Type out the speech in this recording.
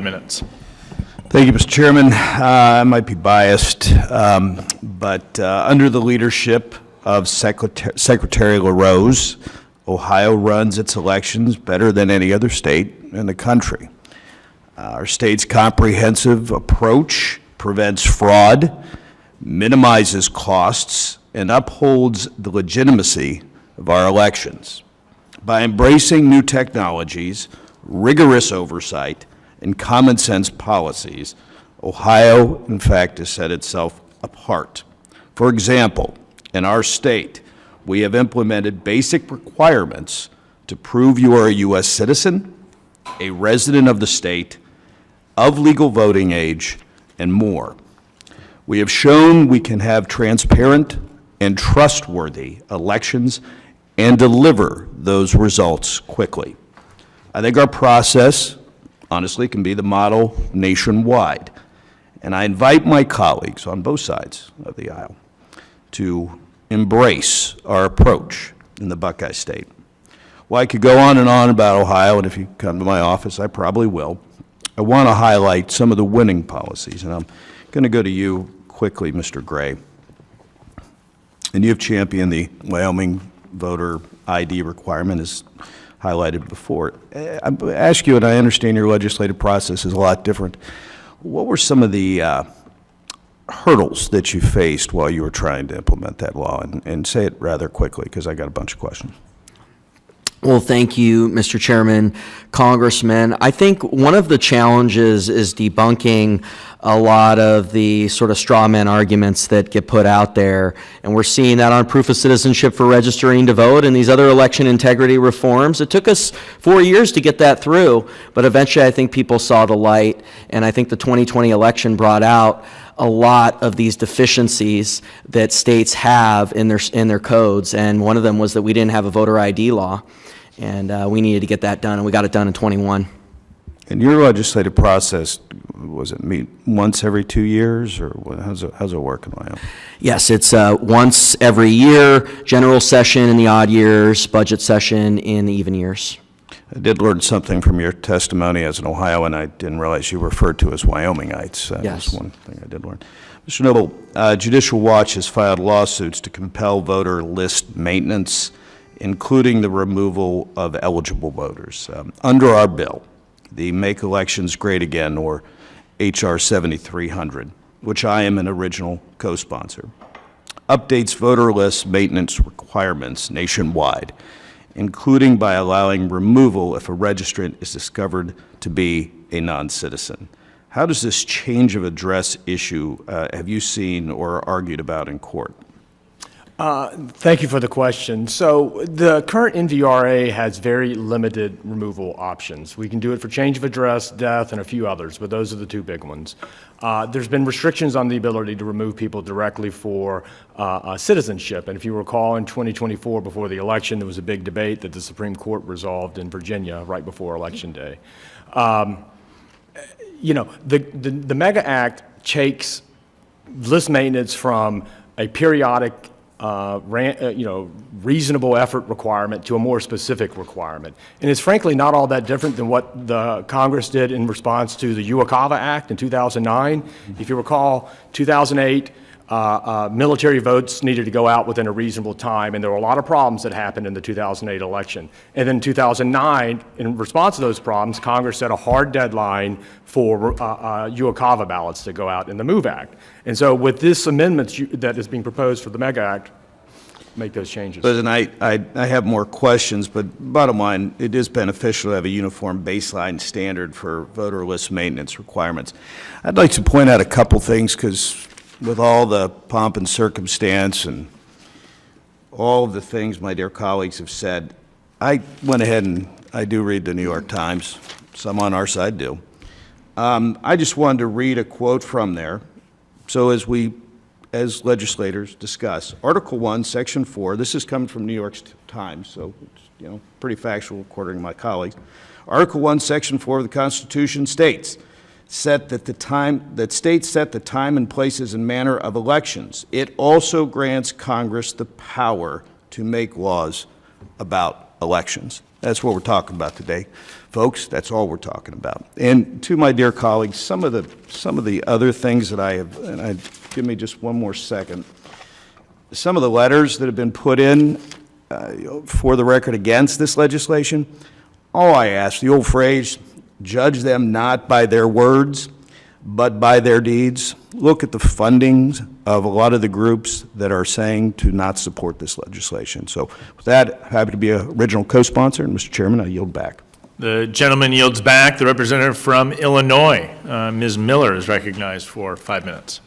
minutes. Thank you, Mr. Chairman. I might be biased, but under the leadership of Secretary LaRose, Ohio runs its elections better than any other state in the country. Our state's comprehensive approach prevents fraud, minimizes costs, and upholds the legitimacy of our elections. By embracing new technologies, rigorous oversight, and common sense policies, Ohio, in fact, has set itself apart. For example, in our state, we have implemented basic requirements to prove you are a U.S. citizen, a resident of the state, of legal voting age, and more. We have shown we can have transparent and trustworthy elections and deliver those results quickly. I think our process, honestly, can be the model nationwide. And I invite my colleagues on both sides of the aisle to embrace our approach in the Buckeye State. Well, I could go on and on about Ohio, and if you come to my office, I probably will. I want to highlight some of the winning policies, and I'm going to go to you quickly, Mr. Gray. And you've championed the Wyoming voter ID requirement, as highlighted before. I ask you, and I understand your legislative process is a lot different, what were some of the hurdles that you faced while you were trying to implement that law? And say it rather quickly, because I got a bunch of questions. Well, thank you, Mr. Chairman, Congressman. I think one of the challenges is debunking a lot of the sort of straw man arguments that get put out there. And we're seeing that on proof of citizenship for registering to vote and these other election integrity reforms. It took us 4 years to get that through, but eventually I think people saw the light. And I think the 2020 election brought out a lot of these deficiencies that states have in their codes. And one of them was that we didn't have a voter ID law. And we needed to get that done, and we got it done in 21. And your legislative process, was it meet once every 2 years, or how's it work in Wyoming? Yes, it's once every year, general session in the odd years, budget session in the even years. I did learn something from your testimony as an Ohioan. I didn't realize you referred to as Wyomingites. That yes. was one thing I did learn. Mr. Noble, Judicial Watch has filed lawsuits to compel voter list maintenance, including the removal of eligible voters. Under our bill, the Make Elections Great Again, or H.R. 7300, which I am an original co-sponsor, updates voter list maintenance requirements nationwide, including by allowing removal if a registrant is discovered to be a non-citizen. How does this change of address issue have you seen or argued about in court? Thank you for the question. So the current NVRA has very limited removal options. We can do it for change of address, death, and a few others, but those are the two big ones. There's been restrictions on the ability to remove people directly for citizenship. And if you recall, in 2024, before the election, there was a big debate that the Supreme Court resolved in Virginia right before Election Day. You know, the MEGA Act takes list maintenance from a periodic reasonable effort requirement to a more specific requirement. And it's frankly not all that different than what the Congress did in response to the Uwakava Act in 2009. If you recall, 2008, military votes needed to go out within a reasonable time, and there were a lot of problems that happened in the 2008 election. And then in 2009, in response to those problems, Congress set a hard deadline for Uwakava ballots to go out in the MOVE Act. And so with this amendment that is being proposed for the MEGA Act, make those changes. Listen, I have more questions, but bottom line, it is beneficial to have a uniform baseline standard for voter list maintenance requirements. I'd like to point out a couple things, because with all the pomp and circumstance and all of the things my dear colleagues have said, I went ahead and I do read the New York Times. Some on our side do. I just wanted to read a quote from there. So as legislators discuss, Article 1, Section 4, this is coming from New York Times, so it's, pretty factual according to my colleagues. Article 1, Section 4 of the Constitution states, that states set the time and places and manner of elections. It also grants Congress the power to make laws about elections. That's what we're talking about today. Folks, that's all we're talking about. And to my dear colleagues, some of the other things that I have, give me just one more second. Some of the letters that have been put in for the record against this legislation, all I ask, the old phrase, judge them not by their words, but by their deeds. Look at the fundings of a lot of the groups that are saying to not support this legislation. So with that, happy to be an original co-sponsor, and Mr. Chairman, I yield back. The gentleman yields back. The representative from Illinois, Ms. Miller, is recognized for 5 minutes.